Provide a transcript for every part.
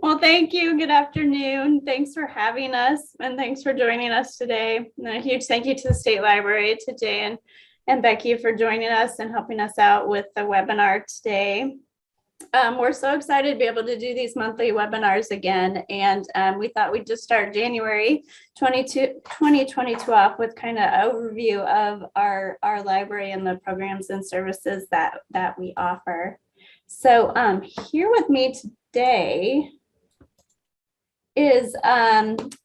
Well, thank you. Good afternoon. Thanks for having us and thanks for joining us today. And a huge thank you to the State Library, to Jay and Becky for joining us and helping us out with the webinar today. We're so excited to be able to do these monthly webinars again. And we thought we'd just start January 2022 off with kind of overview of our library and the programs and services that we offer. So here with me today is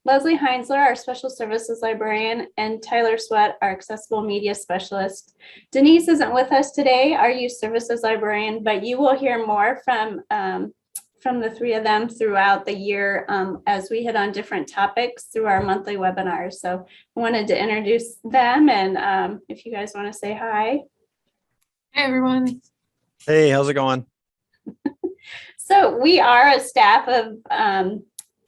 Leslie Heinzler, our special services librarian, and Tyler Sweat, our accessible media specialist. Denise isn't with us today, our youth services librarian, but you will hear more from the three of them throughout the year as we hit on different topics through our monthly webinars. So I wanted to introduce them, and if you guys want to say hi. Hi, everyone. Hey, how's it going? So we are a staff of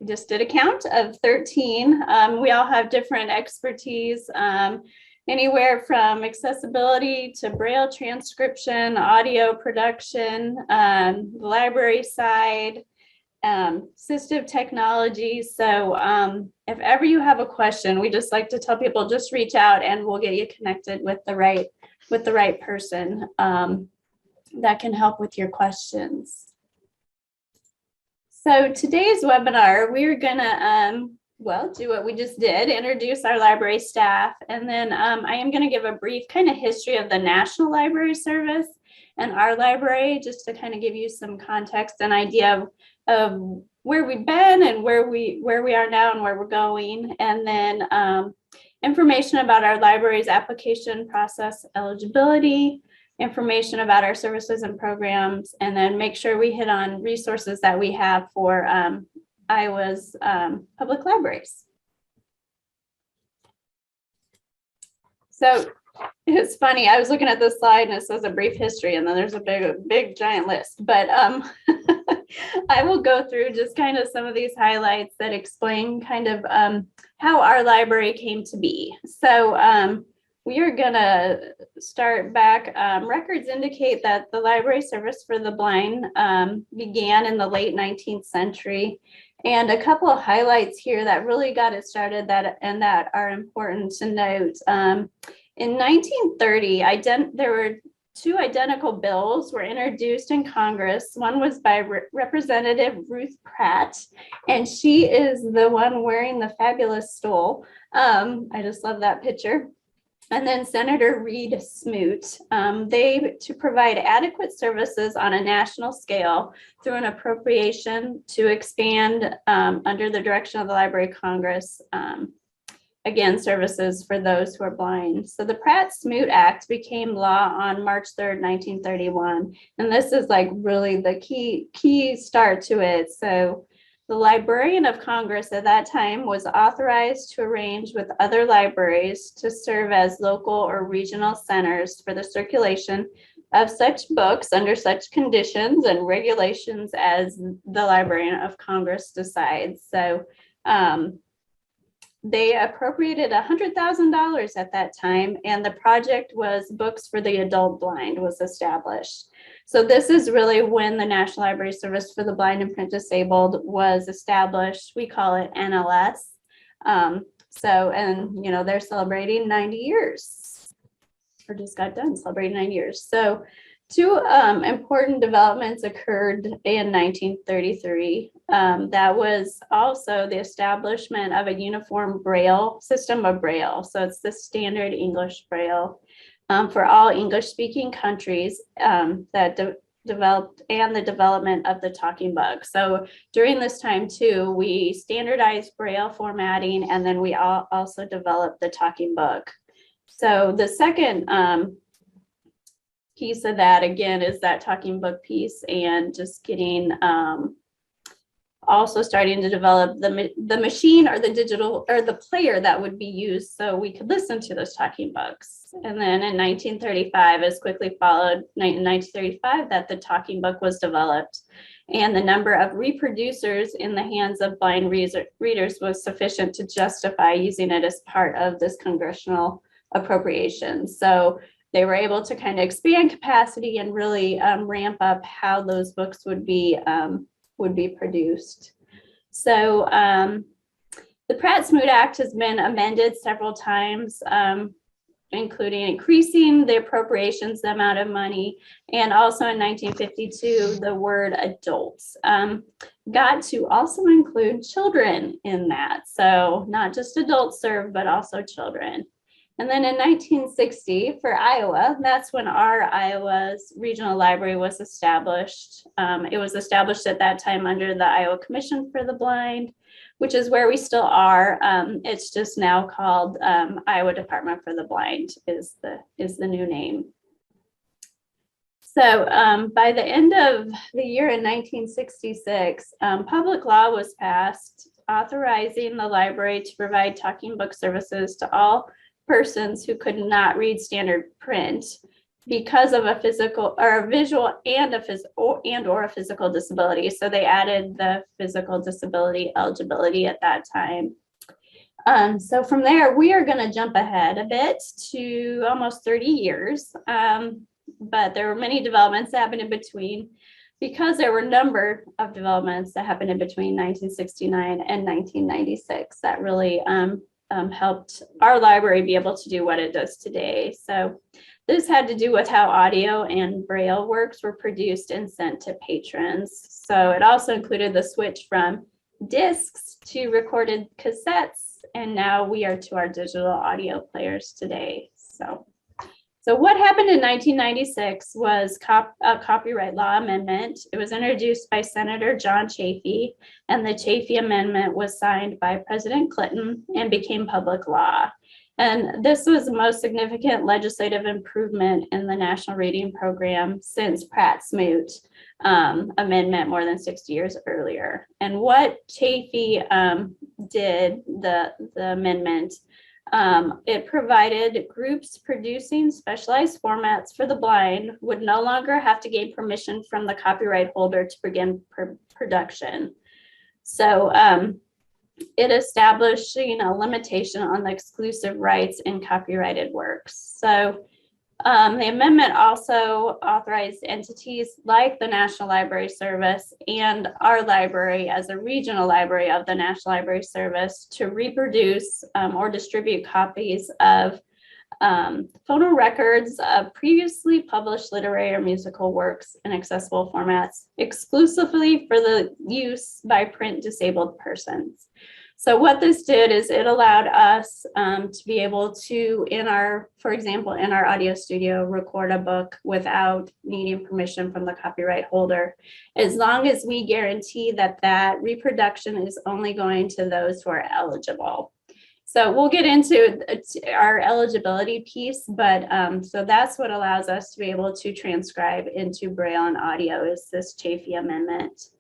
just did a count of 13. We all have different expertise, anywhere from accessibility to Braille transcription, audio production, library side, assistive technology. So if ever you have a question, we just like to tell people just reach out and we'll get you connected with the right person that can help with your questions. So today's webinar, we're gonna, do what we just did, introduce our library staff, and then I am gonna give a brief kind of history of the National Library Service and our library, just to kind of give you some context and idea of where we've been and where we are now and where we're going, and then information about our library's application process, eligibility, information about our services and programs, and then make sure we hit on resources that we have for Iowa's public libraries. So it's funny, I was looking at this slide and it says a brief history and then there's a big giant list, but I will go through just kind of some of these highlights that explain kind of how our library came to be. So we are gonna start back. Records indicate that the library service for the blind began in the late 19th century. And a couple of highlights here that really got it started that are important to note. In 1930, there were two identical bills were introduced in Congress. One was by Representative Ruth Pratt, and she is the one wearing the fabulous stole. I just love that picture. And then Senator Reed Smoot, to provide adequate services on a national scale through an appropriation to expand under the direction of the Library of Congress, again, services for those who are blind. So the Pratt-Smoot Act became law on March 3rd, 1931. And this is like really the key start to it. So the Librarian of Congress at that time was authorized to arrange with other libraries to serve as local or regional centers for the circulation of such books under such conditions and regulations as the Librarian of Congress decides. So they appropriated $100,000 at that time, and the project was Books for the Adult Blind was established. So this is really when the National Library Service for the Blind and Print Disabled was established. We call it NLS. They're celebrating 90 years, or just got done celebrating 90 years. So two important developments occurred in 1933. That was also the establishment of a uniform Braille system of Braille. So it's the standard English Braille for all English-speaking countries that developed, and the development of the talking book. So during this time too, we standardized Braille formatting, and then we also developed the talking book. So the second piece of that, again, is that talking book piece, and just getting also starting to develop the machine or the digital or the player that would be used so we could listen to those talking books. And then in 1935, as quickly followed in 1935, that the talking book was developed, and the number of reproducers in the hands of blind readers was sufficient to justify using it as part of this congressional appropriation. So they were able to kind of expand capacity and really ramp up how those books would be produced. So the Pratt-Smoot Act has been amended several times, including increasing the appropriations, the amount of money, and also in 1952, the word adults got to also include children in that. So not just adults served, but also children. And then in 1960 for Iowa, that's when our Iowa's regional library was established. It was established at that time under the Iowa Commission for the Blind, which is where we still are. It's just now called Iowa Department for the Blind is the new name. So by the end of the year in 1966, public law was passed authorizing the library to provide talking book services to all persons who could not read standard print because of a physical or a visual and or a physical disability. So they added the physical disability eligibility at that time. So from there, we are going to jump ahead a bit to almost 30 years. But there were many developments that happened in between, because there were a number of developments that happened in between 1969 and 1996 that really helped our library be able to do what it does today. So this had to do with how audio and Braille works were produced and sent to patrons. So it also included the switch from discs to recorded cassettes, and now we are to our digital audio players today. So what happened in 1996 was a copyright law amendment. It was introduced by Senator John Chafee, and the Chafee Amendment was signed by President Clinton and became public law. And this was the most significant legislative improvement in the National Reading Program since Pratt-Smoot Amendment more than 60 years earlier. And what Chafee did, the amendment, it provided groups producing specialized formats for the blind would no longer have to gain permission from the copyright holder to begin production. So it establishing a limitation on the exclusive rights in copyrighted works. So the amendment also authorized entities like the National Library Service and our library as a regional library of the National Library Service to reproduce or distribute copies of phono records of previously published literary or musical works in accessible formats exclusively for the use by print disabled persons. So what this did is it allowed us to be able to, for example, in our audio studio, record a book without needing permission from the copyright holder, as long as we guarantee that that reproduction is only going to those who are eligible. So we'll get into our eligibility piece, but so that's what allows us to be able to transcribe into Braille and audio is this Chafee Amendment.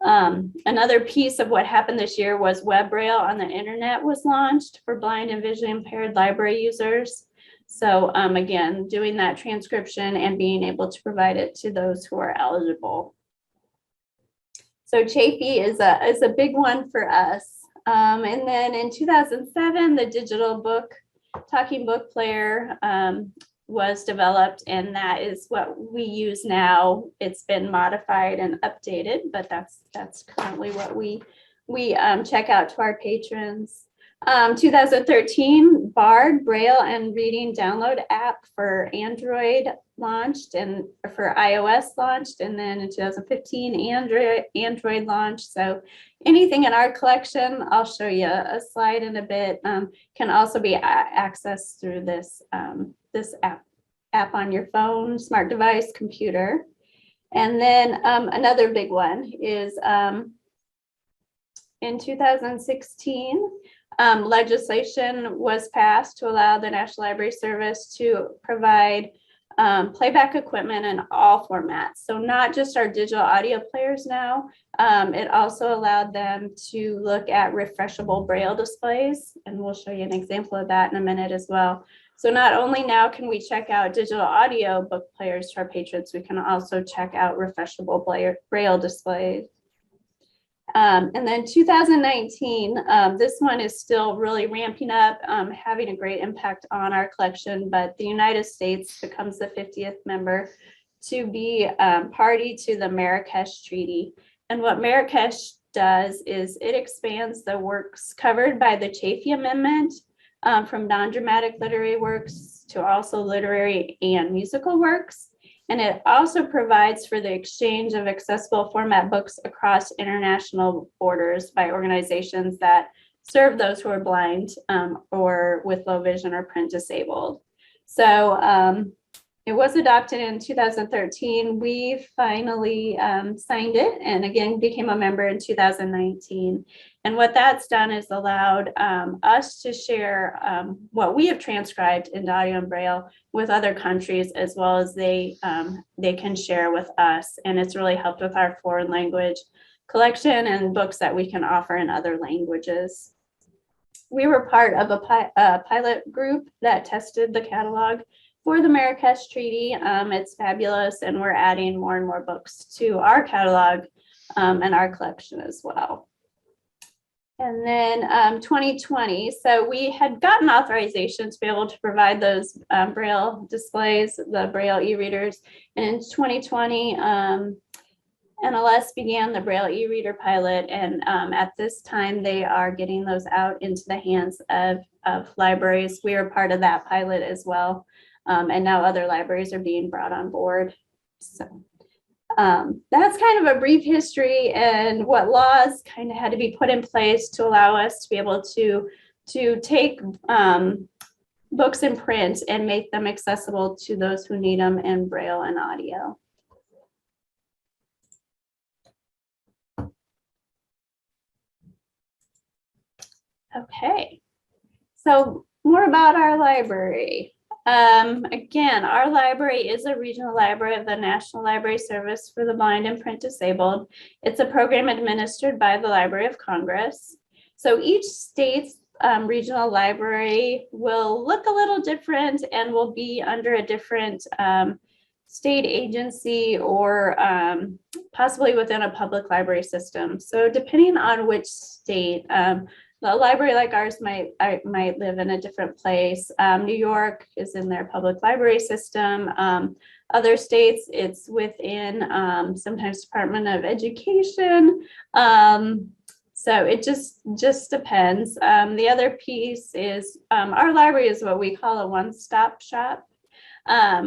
Another piece of what happened this year was web Braille on the internet was launched for blind and visually impaired library users. So again, doing that transcription and being able to provide it to those who are eligible. So Chafee is a big one for us. And then in 2007, the digital talking book player was developed, and that is what we use now. It's been modified and updated, but that's currently what we check out to our patrons. 2013, Bard Braille and Reading Download app for Android launched, and for iOS launched, and then in 2015 Android launched. So anything in our collection, I'll show you a slide in a bit, can also be accessed through this this app on your phone, smart device, computer. And then another big one is in 2016, legislation was passed to allow the National Library Service to provide playback equipment in all formats. So not just our digital audio players now, it also allowed them to look at refreshable Braille displays, and we'll show you an example of that in a minute as well. So not only now can we check out digital audio book players to our patrons, we can also check out refreshable Braille displays. And then 2019, this one is still really ramping up, having a great impact on our collection, but the United States becomes the 50th member to be party to the Marrakesh Treaty. And what Marrakesh does is it expands the works covered by the Chafee Amendment from non-dramatic literary works to also literary and musical works. And it also provides for the exchange of accessible format books across international borders by organizations that serve those who are blind or with low vision or print disabled. So it was adopted in 2013. We finally signed it and again became a member in 2019. And what that's done is allowed us to share what we have transcribed into audio and braille with other countries, as well as they can share with us. And it's really helped with our foreign language collection and books that we can offer in other languages. We were part of a pilot group that tested the catalog for the Marrakesh Treaty. It's fabulous, and we're adding more and more books to our catalog and our collection as well. And then 2020, so we had gotten authorization to be able to provide those Braille displays, the Braille e-readers. And in 2020, NLS began the Braille e-reader pilot. And at this time, they are getting those out into the hands of libraries. We are part of that pilot as well. And now other libraries are being brought on board. So that's kind of a brief history and what laws kind of had to be put in place to allow us to be able to take books in print and make them accessible to those who need them in Braille and audio. Okay, so more about our library. Again, our library is a regional library of the National Library Service for the Blind and Print Disabled. It's a program administered by the Library of Congress. So each state's regional library will look a little different and will be under a different state agency or possibly within a public library system. So depending on which state, a library like ours might live in a different place. New York is in their public library system. Other states, it's within sometimes Department of Education. So it just depends. The other piece is our library is what we call a one-stop shop.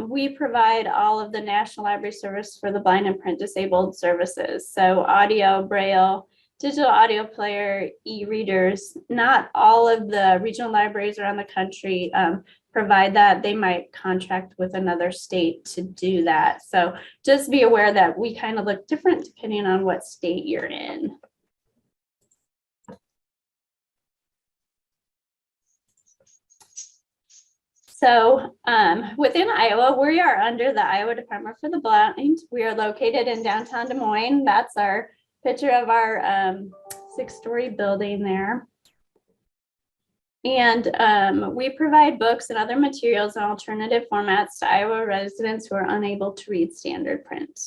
We provide all of the National Library Service for the Blind and Print Disabled services. So audio, Braille, digital audio player, e-readers. Not all of the regional libraries around the country provide that. They might contract with another state to do that. So just be aware that we kind of look different depending on what state you're in. So within Iowa, we are under the Iowa Department for the Blind. We are located in downtown Des Moines. That's our picture of our 6-story building there. And we provide books and other materials in alternative formats to Iowa residents who are unable to read standard print.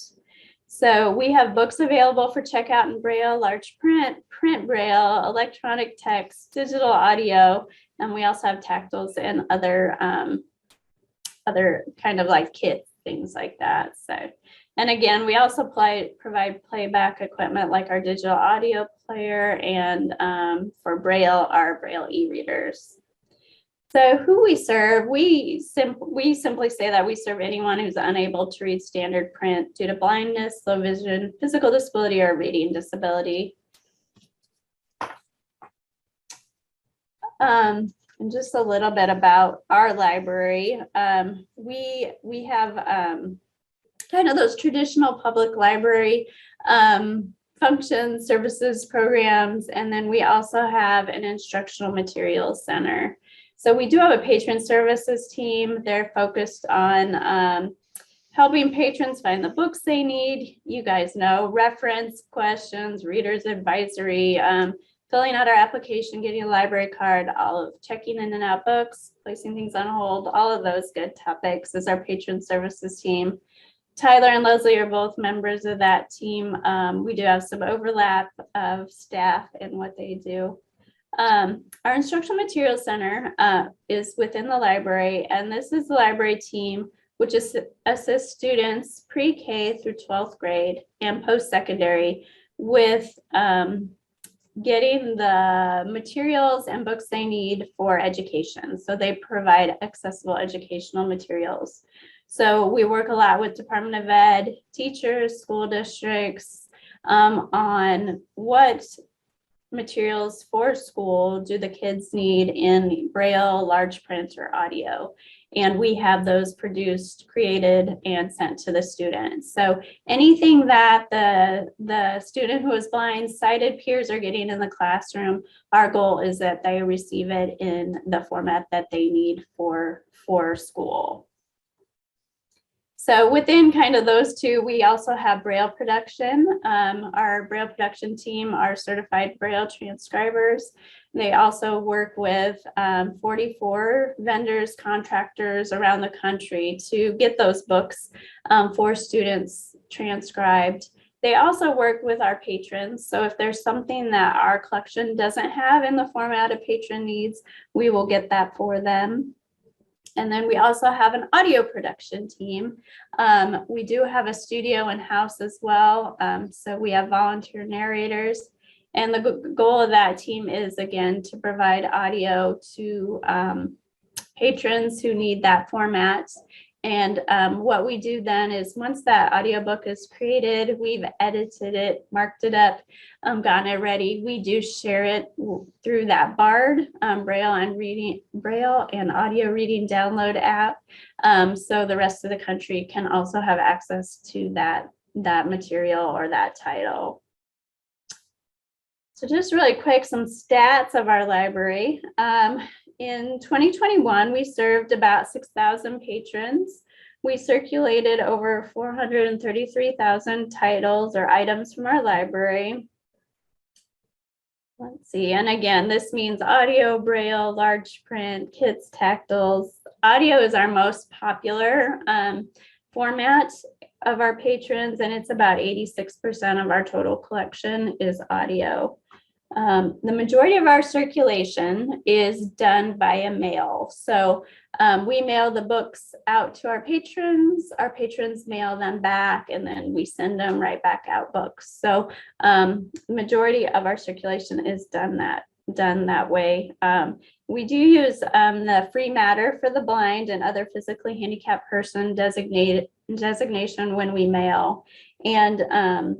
So we have books available for checkout in Braille, large print, print Braille, electronic text, digital audio, and we also have tactiles and other kind of like kits, things like that. So, and again, we also provide playback equipment like our digital audio player and for Braille, our Braille e-readers. So who we serve, we simply say that we serve anyone who's unable to read standard print due to blindness, low vision, physical disability, or reading disability. And just a little bit about our library. We have kind of those traditional public library functions, services, programs, and then we also have an instructional materials center. So we do have a patron services team. They're focused on helping patrons find the books they need. You guys know, reference questions, readers advisory, filling out our application, getting a library card, all of checking in and out books, placing things on hold, all of those good topics is our patron services team. Tyler and Leslie are both members of that team. We do have some overlap of staff and what they do. Our instructional materials center is within the library, and this is the library team which assists students pre-K through 12th grade and post-secondary with getting the materials and books they need for education. So they provide accessible educational materials. So we work a lot with Department of Ed, teachers, school districts on what materials for school do the kids need in Braille, large print, or audio. And we have those produced, created, and sent to the students. So anything that the student who is blind, sighted peers are getting in the classroom, our goal is that they receive it in the format that they need for school. So within kind of those two, we also have Braille production. Our Braille production team are certified Braille transcribers. They also work with 44 vendors, contractors around the country to get those books for students transcribed. They also work with our patrons. So if there's something that our collection doesn't have in the format a patron needs, we will get that for them. And then we also have an audio production team. We do have a studio in-house as well. So we have volunteer narrators. And the goal of that team is, again, to provide audio to patrons who need that format. And what we do then is once that audiobook is created, we've edited it, marked it up, gotten it ready, we do share it through that BARD, Braille and audio reading download app. So the rest of the country can also have access to that material or that title. So just really quick, some stats of our library. In 2021, we served about 6,000 patrons. We circulated over 433,000 titles or items from our library. Let's see, and again, this means audio, Braille, large print, kids, tactiles. Audio is our most popular format of our patrons, and it's about 86% of our total collection is audio. The majority of our circulation is done via mail. So we mail the books out to our patrons mail them back, and then we send them right back out books. So the majority of our circulation is done that way. We do use the free matter for the blind and other physically handicapped person designation when we mail. And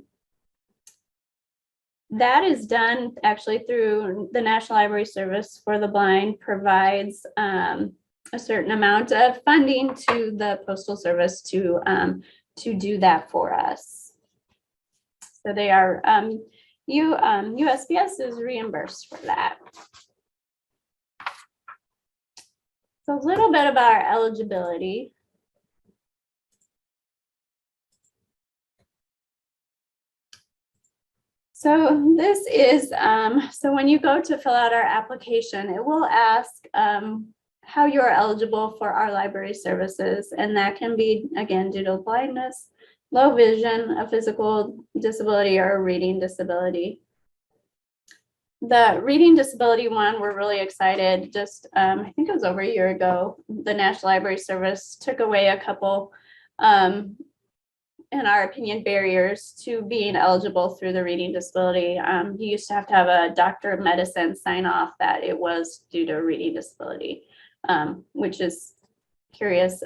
that is done actually through the National Library Service for the Blind provides a certain amount of funding to the Postal Service to do that for us. So they are, USPS is reimbursed for that. So a little bit about our eligibility. So this is, so when you go to fill out our application, it will ask how you're eligible for our library services. And that can be, again, due to blindness, low vision, a physical disability, or a reading disability. The reading disability one, we're really excited. Just, I think it was over a year ago, the National Library Service took away a couple in our opinion, barriers to being eligible through the reading disability. You used to have a doctor of medicine sign off that it was due to a reading disability, which is curious.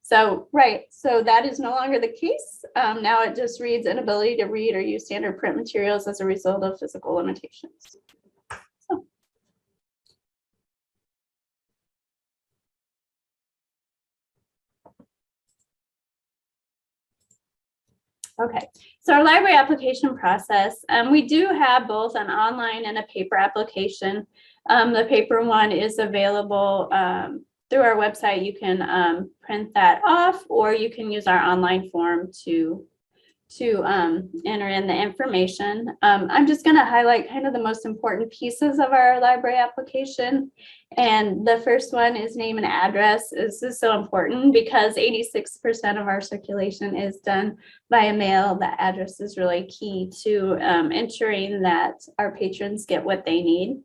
So that is no longer the case. Now it just reads inability to read or use standard print materials as a result of physical limitations. Okay, so our library application process, we do have both an online and a paper application. The paper one is available through our website. You can print that off, or you can use our online form to enter in the information. I'm just going to highlight kind of the most important pieces of our library application. And the first one is name and address. This is so important because 86% of our circulation is done via mail. The address is really key to ensuring that our patrons get what they need.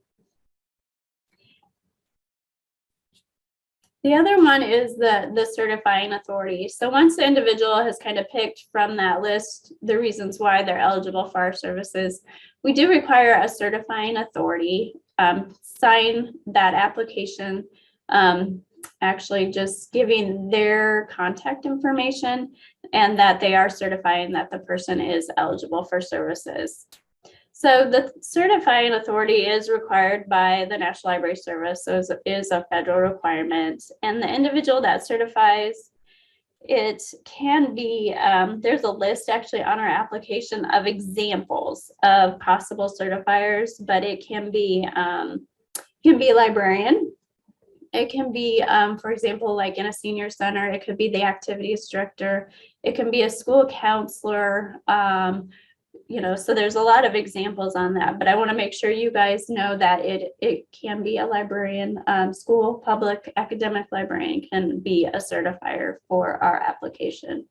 The other one is the certifying authority. So once the individual has kind of picked from that list the reasons why they're eligible for our services, we do require a certifying authority sign that application, actually just giving their contact information and that they are certifying that the person is eligible for services. So the certifying authority is required by the National Library Service, so it is a federal requirement. And the individual that certifies, it can be, there's a list actually on our application of examples of possible certifiers, but it can be a librarian. It can be, for example, like in a senior center, it could be the activities director. It can be a school counselor. So there's a lot of examples on that, but I want to make sure you guys know that it can be a librarian, school, public, academic librarian can be a certifier for our application.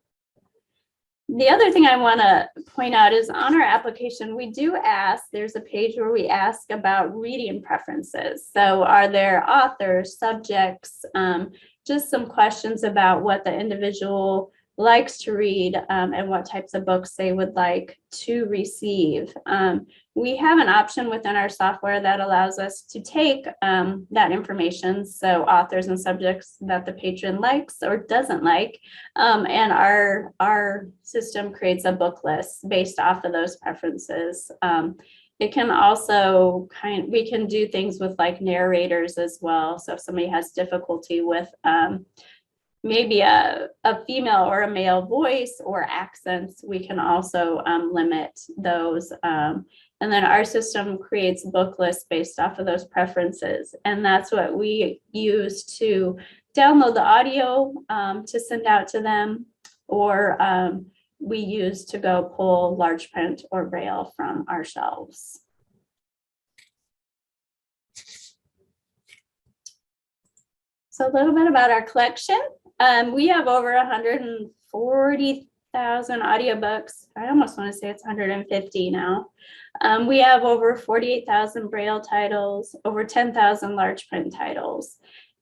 The other thing I want to point out is on our application, we do ask, there's a page where we ask about reading preferences. So are there authors, subjects, just some questions about what the individual likes to read and what types of books they would like to receive. We have an option within our software that allows us to take that information, so authors and subjects that the patron likes or doesn't like, and our system creates a book list based off of those preferences. It can also we can do things with like narrators as well. So if somebody has difficulty with maybe a female or a male voice or accents, we can also limit those. And then our system creates book lists based off of those preferences. And that's what we use to download the audio to send out to them, or we use to go pull large print or braille from our shelves. So a little bit about our collection. We have over 140,000 audiobooks. I almost want to say it's 150 now. We have over 48,000 Braille titles, over 10,000 large print titles.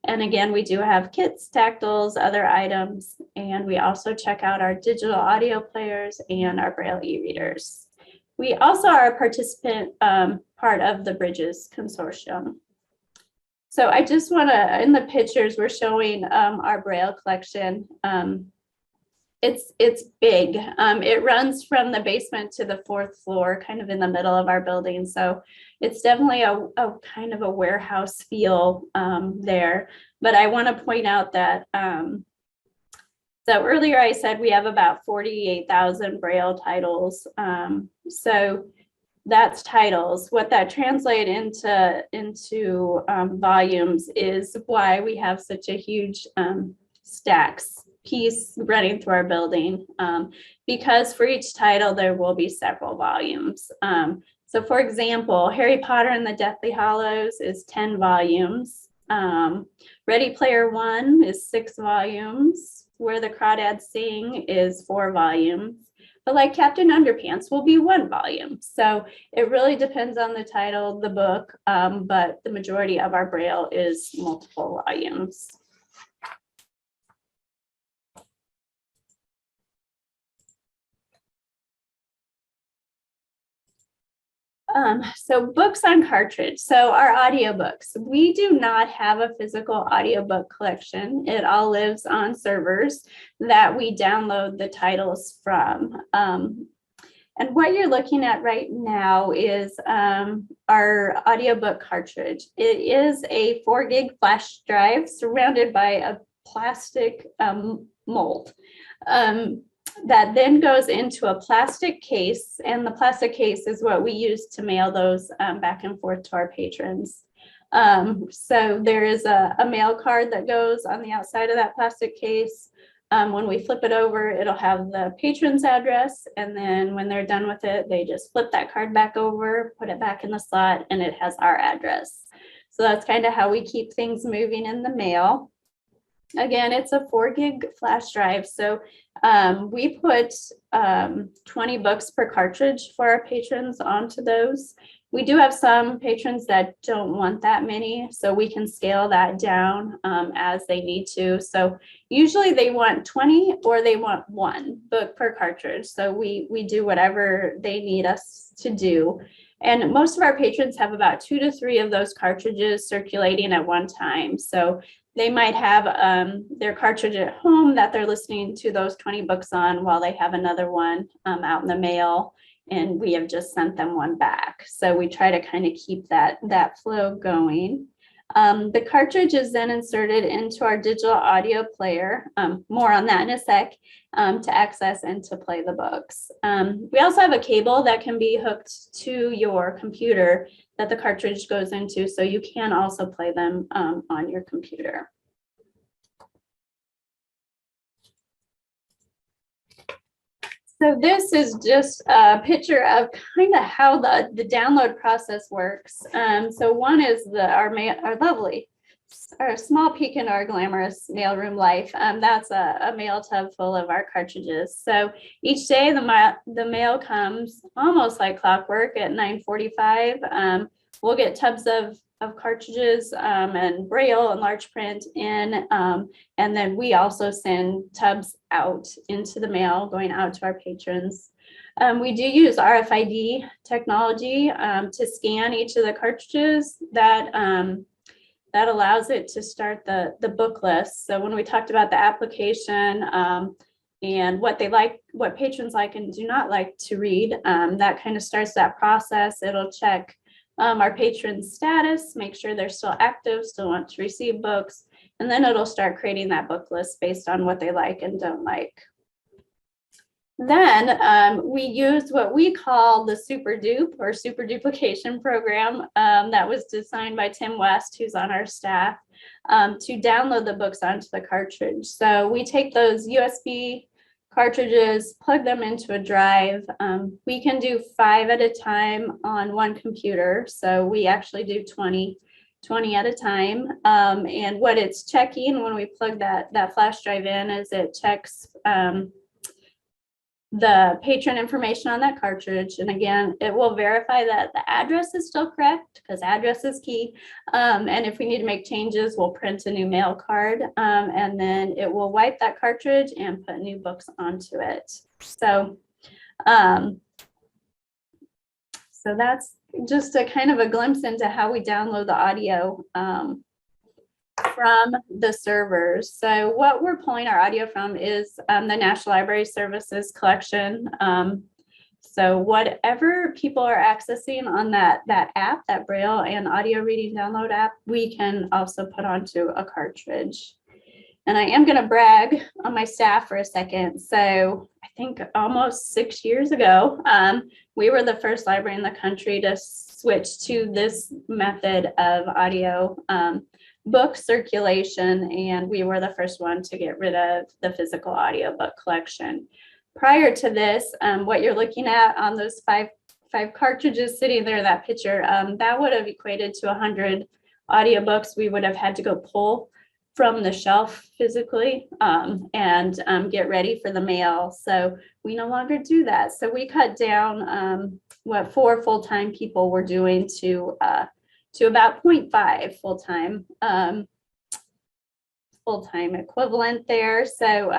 And again, we do have kits, tactiles, other items, and we also check out our digital audio players and our Braille e-readers. We also are a participant part of the Bridges Consortium. So I just want to, in the pictures, we're showing our Braille collection. It's big. It runs from the basement to the fourth floor, kind of in the middle of our building. So it's definitely a kind of a warehouse feel there. But I want to point out that so earlier I said we have about 48,000 Braille titles. So that's titles. What that translates into volumes is why we have such a huge stacks piece running through our building, because for each title there will be several volumes. So for example, Harry Potter and the Deathly Hallows is 10 volumes. Ready Player One is 6 volumes. Where the Crawdads Sing is 4 volumes. But like Captain Underpants will be 1 volume. So it really depends on the title, the book, but the majority of our Braille is multiple volumes. So books on cartridge. So our audiobooks, we do not have a physical audiobook collection. It all lives on servers that we download the titles from. And what you're looking at right now is our audiobook cartridge. It is a 4 gig flash drive surrounded by a plastic mold. That then goes into a plastic case, and the plastic case is what we use to mail those back and forth to our patrons. So there is a mail card that goes on the outside of that plastic case. When we flip it over, it'll have the patron's address, and then when they're done with it, they just flip that card back over, put it back in the slot, and it has our address. So that's kind of how we keep things moving in the mail. Again, it's a 4 gig flash drive. So we put 20 books per cartridge for our patrons onto those. We do have some patrons that don't want that many, so we can scale that down as they need to. So usually they want 20 or they want 1 book per cartridge. So we do whatever they need us to do. And most of our patrons have about 2 to 3 of those cartridges circulating at one time. So they might have their cartridge at home that they're listening to those 20 books on while they have another one out in the mail. And we have just sent them one back. So we try to kind of keep that flow going. The cartridge is then inserted into our digital audio player. More on that in a sec, to access and to play the books. We also have a cable that can be hooked to your computer that the cartridge goes into, so you can also play them on your computer. So this is just a picture of kind of how the download process works. So one is our small peek into our glamorous mailroom life. That's a mail tub full of our cartridges. So each day the mail comes almost like clockwork at 9:45. We'll get tubs of cartridges and Braille and large print in, and then we also send tubs out into the mail going out to our patrons. We do use RFID technology to scan each of the cartridges. That allows it to start the book list. So when we talked about the application and what patrons like and do not like to read, that kind of starts that process. It'll check our patron's status, make sure they're still active, still want to receive books, and then it'll start creating that book list based on what they like and don't like. Then we use what we call the super dupe or super duplication program that was designed by Tim West, who's on our staff, to download the books onto the cartridge. So we take those USB cartridges, plug them into a drive. We can do 5 at a time on one computer. So we actually do 20 at a time. And what it's checking when we plug that flash drive in is it checks the patron information on that cartridge. And again, it will verify that the address is still correct because address is key. And if we need to make changes, we'll print a new mail card, and then it will wipe that cartridge and put new books onto it. So that's just a kind of a glimpse into how we download the audio from the servers. So what we're pulling our audio from is the National Library Services collection. So whatever people are accessing on that app, that Braille and audio reading download app, we can also put onto a cartridge. And I am going to brag on my staff for a second. So I think almost 6 years ago, we were the first library in the country to switch to this method of audio book circulation, and we were the first one to get rid of the physical audiobook collection. Prior to this, what you're looking at on those five cartridges sitting there, that picture, that would have equated to 100 audiobooks we would have had to go pull from the shelf physically and get ready for the mail. So we no longer do that. So we cut down what 4 full-time people were doing to about 0.5 full-time equivalent there. So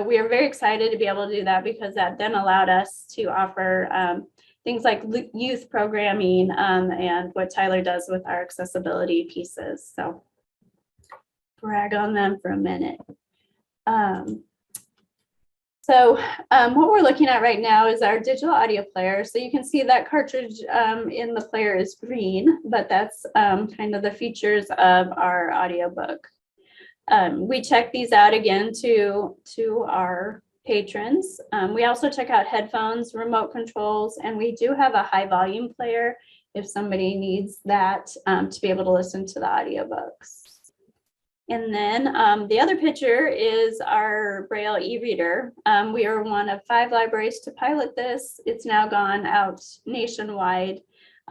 we are very excited to be able to do that because that then allowed us to offer things like youth programming and what Tyler does with our accessibility pieces. So brag on them for a minute. What we're looking at right now is our digital audio player. So you can see that cartridge in the player is green, but that's kind of the features of our audiobook. We check these out again to our patrons. We also check out headphones, remote controls, and we do have a high volume player if somebody needs that to be able to listen to the audiobooks. And then the other picture is our Braille e-reader. We are one of 5 libraries to pilot this. It's now gone out nationwide.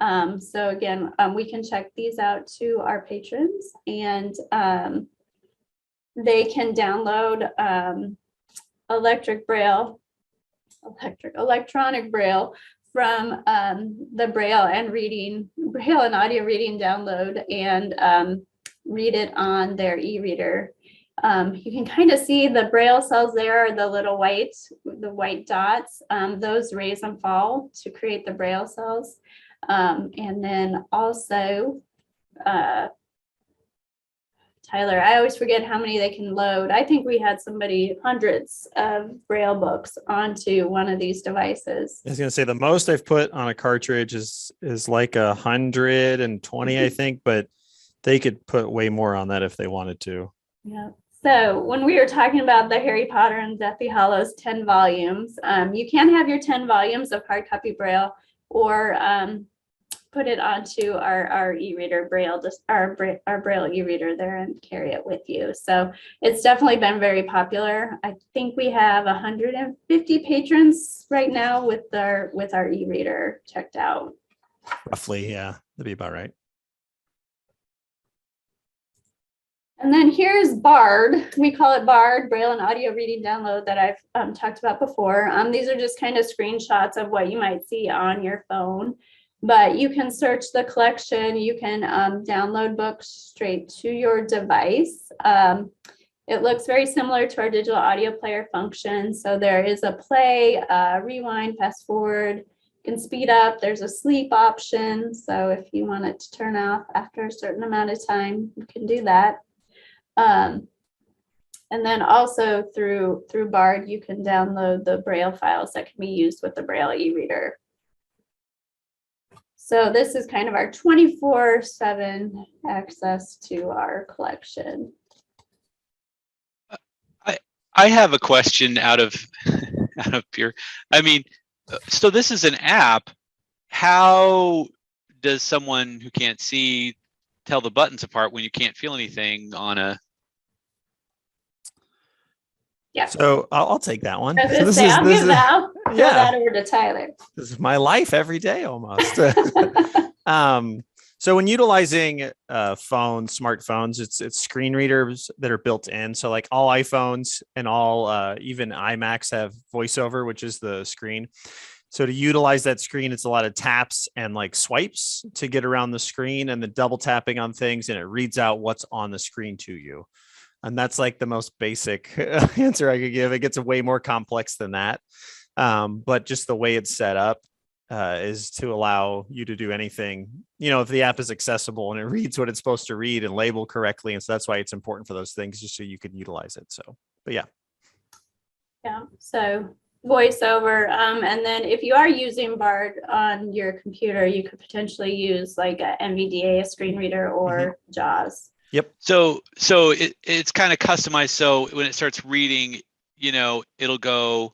So again, we can check these out to our patrons, and they can download electronic Braille from the Braille and audio reading download and read it on their e-reader. You can kind of see the Braille cells there are the little the white dots. Those raise and fall to create the Braille cells. And then also, Tyler, I always forget how many they can load. I think we had hundreds of Braille books onto one of these devices. I was going to say the most I've put on a cartridge is like 120, I think, but they could put way more on that if they wanted to. Yeah. So when we were talking about the Harry Potter and Deathly Hallows 10 volumes, you can have your 10 volumes of hard copy Braille or put it onto our e-reader Braille, just our Braille e-reader there and carry it with you. So it's definitely been very popular. I think we have 150 patrons right now with our e-reader checked out. Roughly, yeah, that'd be about right. And then here's Bard. We call it Bard, Braille and Audio Reading Download that I've talked about before. These are just kind of screenshots of what you might see on your phone. But you can search the collection. You can download books straight to your device. It looks very similar to our digital audio player function. So there is a play, rewind, fast forward. You can speed up. There's a sleep option. So if you want it to turn off after a certain amount of time, you can do that. And then also through Bard, you can download the Braille files that can be used with the Braille e-reader. So this is kind of our 24/7 access to our collection. I have a question out of pure. I mean, so this is an app. How does someone who can't see tell the buttons apart when you can't feel anything on a? Yeah. So I'll take that one. I'll give that over to Tyler. This is my life every day almost. So when utilizing smartphones, it's screen readers that are built in. So like all iPhones and all even iMacs have VoiceOver, which is the screen. So to utilize that screen, it's a lot of taps and like swipes to get around the screen and the double tapping on things, and it reads out what's on the screen to you. And that's like the most basic answer I could give. It gets way more complex than that. But just the way it's set up is to allow you to do anything, if the app is accessible and it reads what it's supposed to read and label correctly. And so that's why it's important for those things, just so you can utilize it. So, but yeah. Yeah. So VoiceOver. And then if you are using Bard on your computer, you could potentially use like a NVDA, a screen reader, or JAWS. Yep. So it's kind of customized. So when it starts reading, it'll go,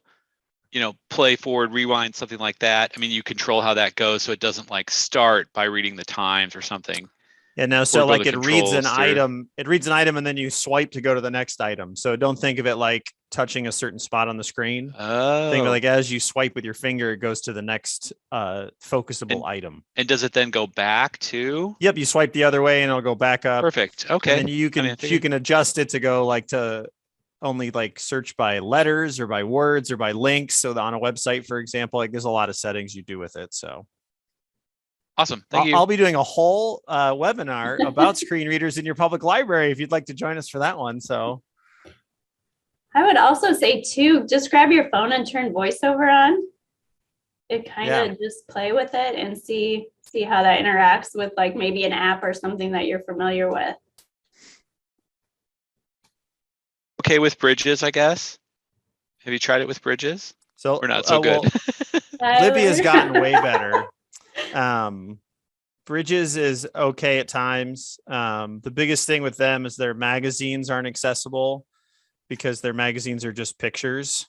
play forward, rewind, something like that. I mean, you control how that goes, so it doesn't like start by reading the times or something. Yeah, no. So like it reads an item, and then you swipe to go to the next item. So don't think of it like touching a certain spot on the screen. Oh. Think of it like as you swipe with your finger, it goes to the next focusable item. And does it then go back to? Yep, you swipe the other way and it'll go back up. Perfect. Okay. And then you can adjust it to go like to only like search by letters or by words or by links. So on a website, for example, like there's a lot of settings you do with it. So awesome. Thank you. I'll be doing a whole webinar about screen readers in your public library if you'd like to join us for that one. So I would also say too, just grab your phone and turn VoiceOver on. It kind of just play with it and see how that interacts with like maybe an app or something that you're familiar with. Okay with Bridges, I guess. Have you tried it with Bridges? So or not so good? Libby has gotten way better. Bridges is okay at times. The biggest thing with them is their magazines aren't accessible because their magazines are just pictures.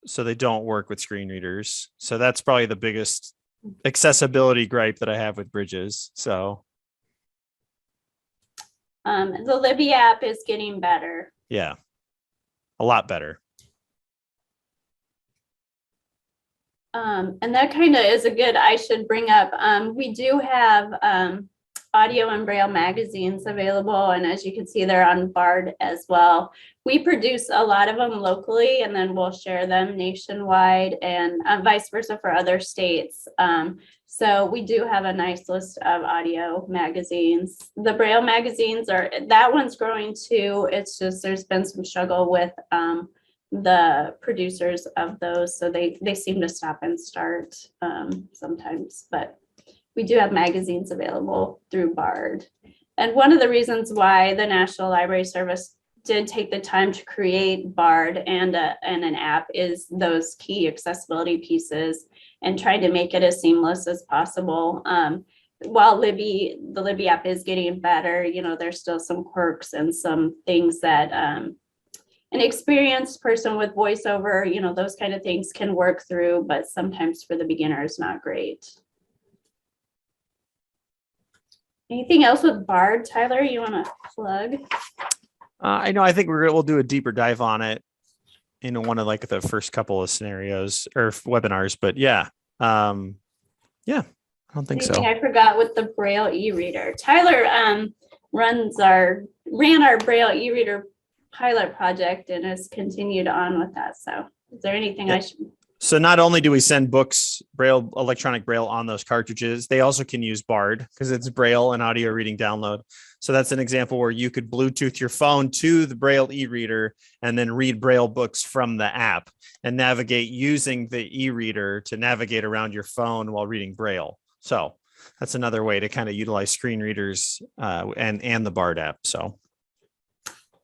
So they don't work with screen readers. So that's probably the biggest accessibility gripe that I have with Bridges. So the Libby app is getting better. Yeah, a lot better. And that kind of is I should bring up, we do have audio and braille magazines available. And as you can see, they're on BARD as well. We produce a lot of them locally, and then we'll share them nationwide, and vice versa for other states. So we do have a nice list of audio magazines. The braille magazines that one's growing too. It's just there's been some struggle with the producers of those, so they seem to stop and start sometimes, but we do have magazines available through BARD. And one of the reasons why the National Library Service did take the time to create BARD and an app is those key accessibility pieces, and try to make it as seamless as possible. While the Libby app is getting better, there's still some quirks and some things that an experienced person with voiceover, those kind of things can work through, but sometimes for the beginner is not great. Anything else with BARD, Tyler, you want to plug? I know, I think we'll do a deeper dive on it in one of like the first couple of scenarios or webinars, but yeah. I don't think Anything so. I forgot with the Braille e-reader. Tyler ran our Braille e-reader pilot project and has continued on with that. So is there anything I should? So not only do we send books, Braille, electronic Braille on those cartridges, they also can use BARD because it's Braille and audio reading download. So that's an example where you could Bluetooth your phone to the Braille e-reader and then read Braille books from the app and navigate using the e-reader to navigate around your phone while reading Braille. So that's another way to kind of utilize screen readers and the BARD app. So.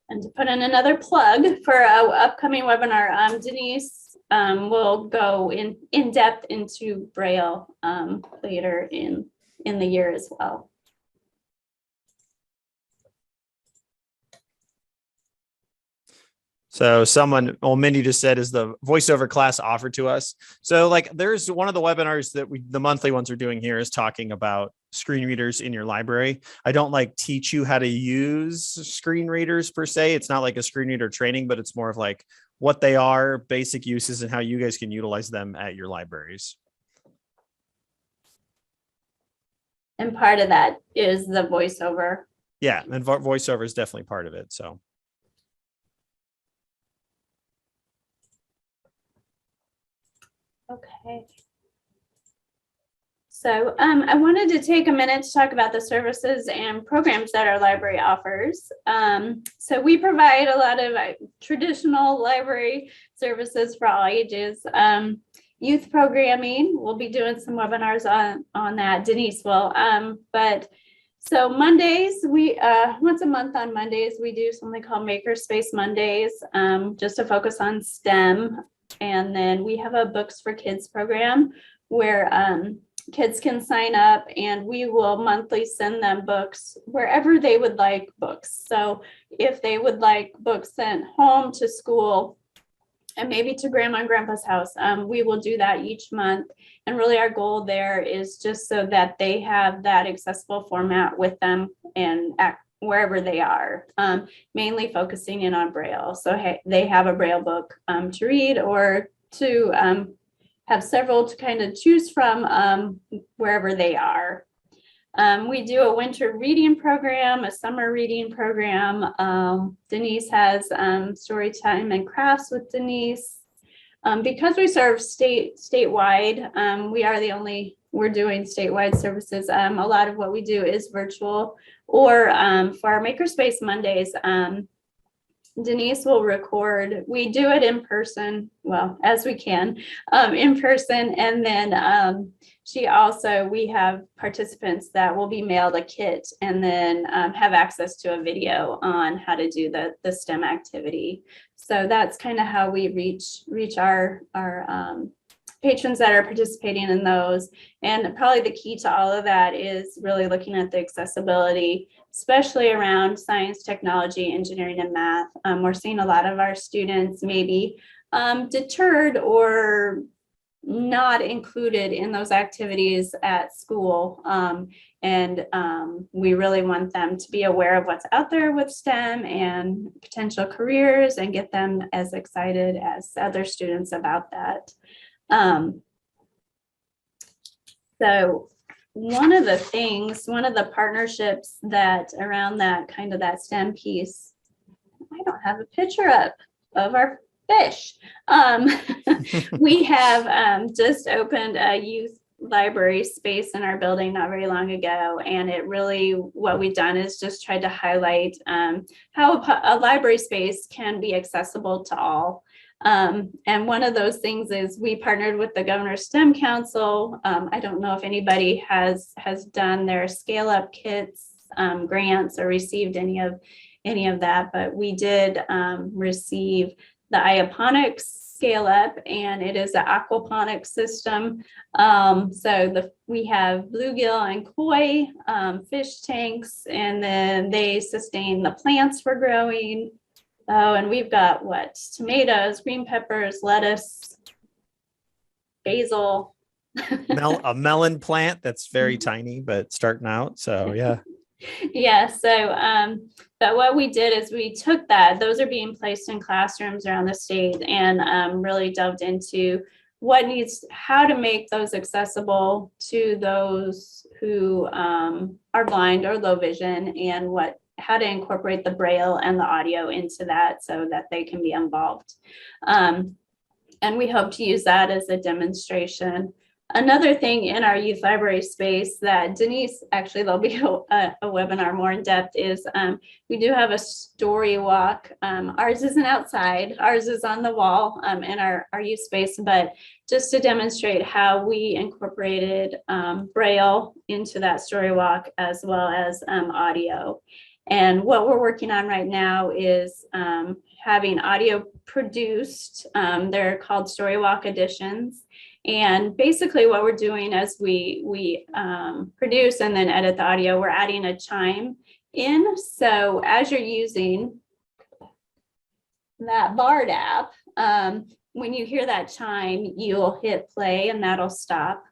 And to put in another plug for our upcoming webinar, Denise will go in depth into Braille later in the year as well. So Mindy just said, is the voiceover class offered to us? So like there's one of the webinars that the monthly ones we're doing here is talking about screen readers in your library. I don't like teach you how to use screen readers per se. It's not like a screen reader training, but it's more of like what they are, basic uses, and how you guys can utilize them at your libraries. And part of that is the voiceover. Yeah, and voiceover is definitely part of it. So. Okay. So I wanted to take a minute to talk about the services and programs that our library offers. So we provide a lot of traditional library services for all ages. Youth programming, we'll be doing some webinars on that. Denise will. So Mondays, we once a month on Mondays, we do something called Makerspace Mondays, just to focus on STEM. And then we have a Books for Kids program where kids can sign up, and we will monthly send them books wherever they would like books. So if they would like books sent home to school and maybe to grandma and grandpa's house, we will do that each month. And really our goal there is just so that they have that accessible format with them and wherever they are, mainly focusing in on Braille. So they have a Braille book to read, or to have several to kind of choose from wherever they are. We do a winter reading program, a summer reading program. Denise has story time and crafts with Denise. Because we serve statewide, we're doing statewide services. A lot of what we do is virtual, or for our Makerspace Mondays, Denise will record. We do it in person, well, as we can, in person. And then we have participants that will be mailed a kit and then have access to a video on how to do the STEM activity. So that's kind of how we reach our patrons that are participating in those. And probably the key to all of that is really looking at the accessibility, especially around science, technology, engineering, and math. We're seeing a lot of our students maybe deterred or not included in those activities at school. We really want them to be aware of what's out there with STEM and potential careers, and get them as excited as other students about that. So one of the partnerships that around that kind of that STEM piece, I don't have a picture up of our fish. We have just opened a youth library space in our building not very long ago, and it really, what we've done is just tried to highlight how a library space can be accessible to all. And one of those things is we partnered with the Governor's STEM Council. I don't know if anybody has done their scale up kits, grants, or received any of that, but we did receive the iaponics scale up, and it is an aquaponics system. We have bluegill and koi fish tanks, and then they sustain the plants we're growing. Oh, and we've got tomatoes, green peppers, lettuce, basil. A melon plant that's very tiny, but starting out. So yeah. Yeah. So, but what we did is we took those are being placed in classrooms around the state, and really delved into how to make those accessible to those who are blind or low vision, and how to incorporate the Braille and the audio into that so that they can be involved. And we hope to use that as a demonstration. Another thing in our youth library space that Denise, actually there'll be a webinar more in depth, is we do have a story walk. Ours isn't outside, ours is on the wall in our youth space, but just to demonstrate how we incorporated Braille into that story walk as well as audio. And what we're working on right now is having audio produced. They're called story walk editions. And basically what we're doing as we produce and then edit the audio, we're adding a chime in. So as you're using that Bard app, when you hear that chime, you'll hit play and that'll stop.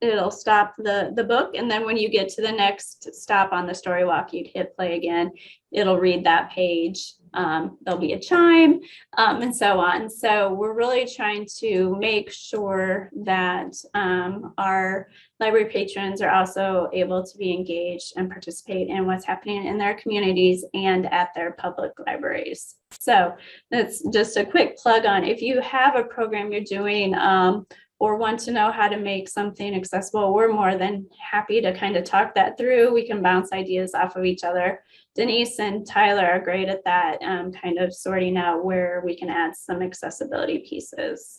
It'll stop the book. And then when you get to the next stop on the story walk, you'd hit play again. It'll read that page. There'll be a chime, and so on. So we're really trying to make sure that our library patrons are also able to be engaged and participate in what's happening in their communities and at their public libraries. So that's just a quick plug on if you have a program you're doing or want to know how to make something accessible, we're more than happy to kind of talk that through. We can bounce ideas off of each other. Denise and Tyler are great at that, kind of sorting out where we can add some accessibility pieces.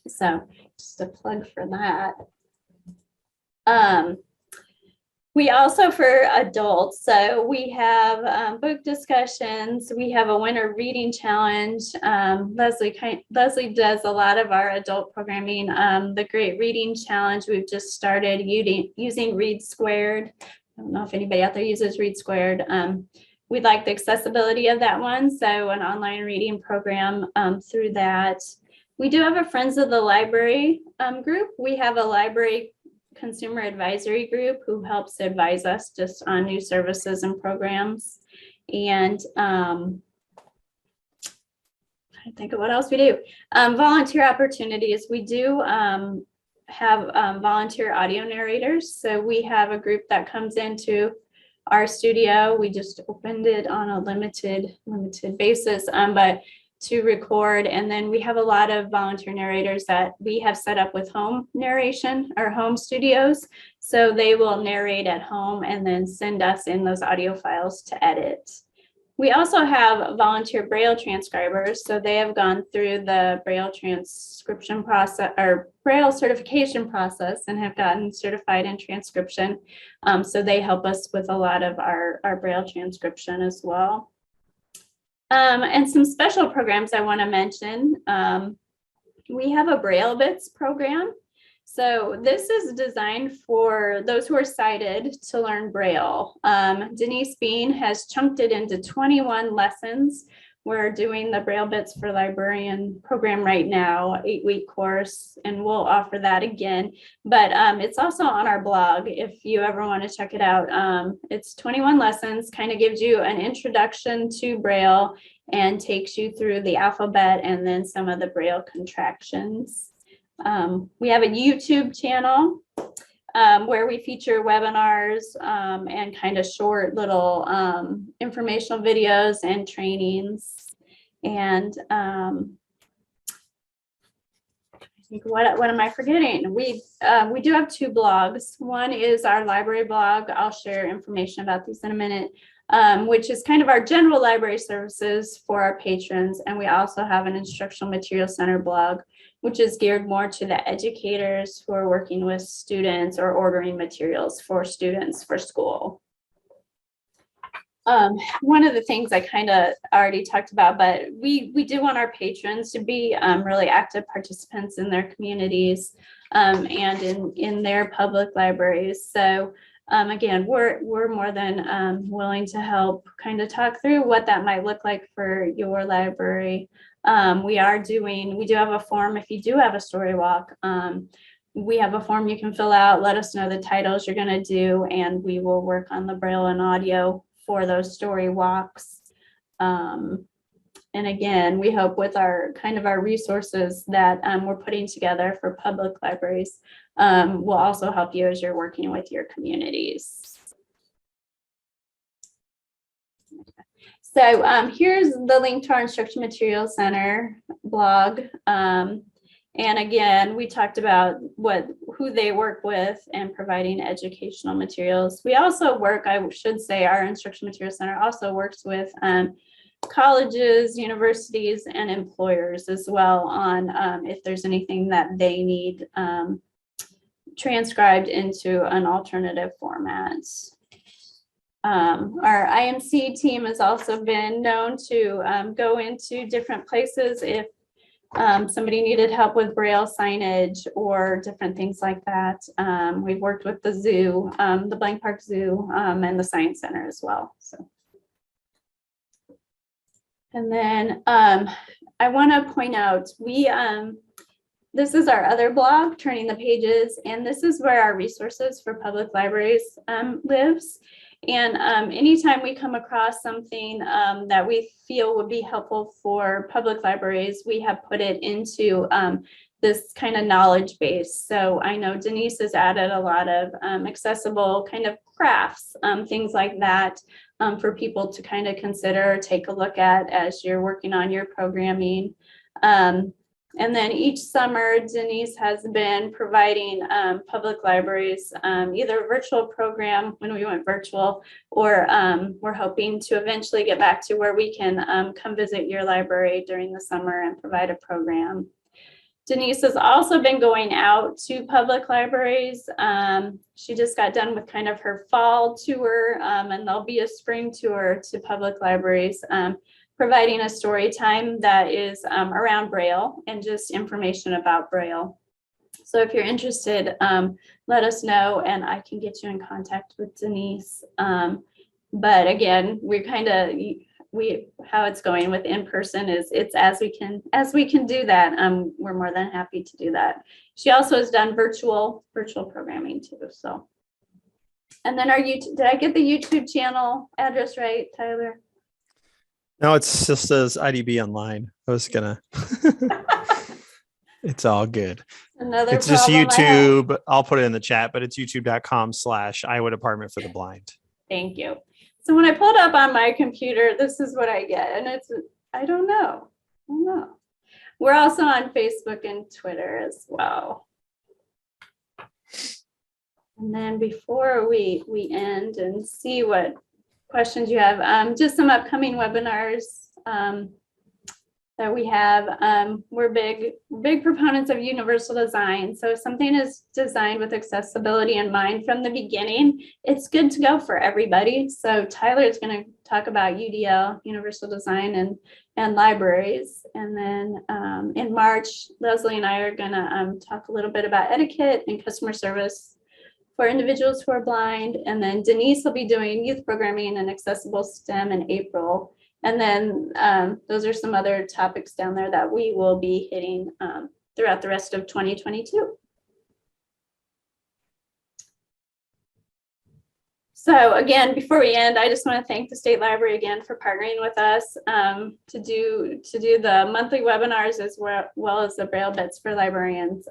So just a plug for that. We also, for adults, so we have book discussions. We have a winter reading challenge. Leslie does a lot of our adult programming. The Great Reading Challenge, we've just started using Read Squared. I don't know if anybody out there uses Read Squared. We like the accessibility of that one. So an online reading program through that. We do have a Friends of the Library group. We have a library consumer advisory group who helps advise us just on new services and programs. And I think of what else we do. Volunteer opportunities. We do have volunteer audio narrators. So we have a group that comes into our studio. We just opened it on a limited basis, but to record. And then we have a lot of volunteer narrators that we have set up with home narration or home studios. So they will narrate at home and then send us in those audio files to edit. We also have volunteer Braille transcribers. So they have gone through the Braille transcription process or Braille certification process and have gotten certified in transcription. So they help us with a lot of our Braille transcription as well. And some special programs I want to mention. We have a Braille Bits program. So this is designed for those who are sighted to learn Braille. Denise Bean has chunked it into 21 lessons. We're doing the Braille Bits for Librarian program right now, 8-week course, and we'll offer that again. But it's also on our blog if you ever want to check it out. It's 21 lessons, kind of gives you an introduction to Braille and takes you through the alphabet and then some of the Braille contractions. We have a YouTube channel. where we feature webinars and kind of short little informational videos and trainings. And I think what am I forgetting? We do have 2 blogs. One is our library blog. I'll share information about these in a minute, which is kind of our general library services for our patrons. And we also have an instructional material center blog, which is geared more to the educators who are working with students or ordering materials for students for school. One of the things I kind of already talked about, but we do want our patrons to be really active participants in their communities and in their public libraries. So again, we're more than willing to help kind of talk through what that might look like for your library. We do have a form if you do have a story walk. We have a form you can fill out, let us know the titles you're going to do, and we will work on the Braille and audio for those story walks. And again, we hope with our resources that we're putting together for public libraries will also help you as you're working with your communities. So here's the link to our Instruction Materials Center blog. And again, we talked about who they work with and providing educational materials. We also work, I should say, our Instruction Materials Center also works with colleges, universities, and employers as well on if there's anything that they need transcribed into an alternative format. Our IMC team has also been known to go into different places if somebody needed help with Braille signage or different things like that. We've worked with the zoo, the Blank Park Zoo, and the Science Center as well. So, and then I want to point out this is our other blog, Turning the Pages, and this is where our resources for public libraries lives. And anytime we come across something that we feel would be helpful for public libraries, we have put it into this kind of knowledge base. So I know Denise has added a lot of accessible kind of crafts, things like that for people to kind of consider, take a look at as you're working on your programming. And then each summer, Denise has been providing public libraries either a virtual program when we went virtual, or we're hoping to eventually get back to where we can come visit your library during the summer and provide a program. Denise has also been going out to public libraries. She just got done with kind of her fall tour, and there'll be a spring tour to public libraries, providing a story time that is around Braille and just information about Braille. So if you're interested, let us know and I can get you in contact with Denise. But again, how it's going with in-person is it's as we can do that, we're more than happy to do that. She also has done virtual programming too. So, and then did I get the YouTube channel address right, Tyler? No, it's just says IDB online. I was gonna. It's all good. It's just YouTube. I'll put it in the chat, but it's youtube.com/Iowa Department for the Blind. Thank you. So when I pulled up on my computer, this is what I get. And I don't know. We're also on Facebook and Twitter as well. And then before we end and see what questions you have, just some upcoming webinars that we have. We're big proponents of universal design. So if something is designed with accessibility in mind from the beginning, it's good to go for everybody. So Tyler is going to talk about UDL, universal design, and libraries. And then in March, Leslie and I are going to talk a little bit about etiquette and customer service for individuals who are blind. And then Denise will be doing youth programming and accessible STEM in April. And then those are some other topics down there that we will be hitting throughout the rest of 2022. So again, before we end, I just want to thank the State Library again for partnering with us to do the monthly webinars as well as the Braille Bits for Librarians.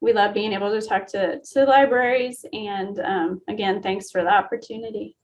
we love being able to talk to libraries. And again, thanks for the opportunity.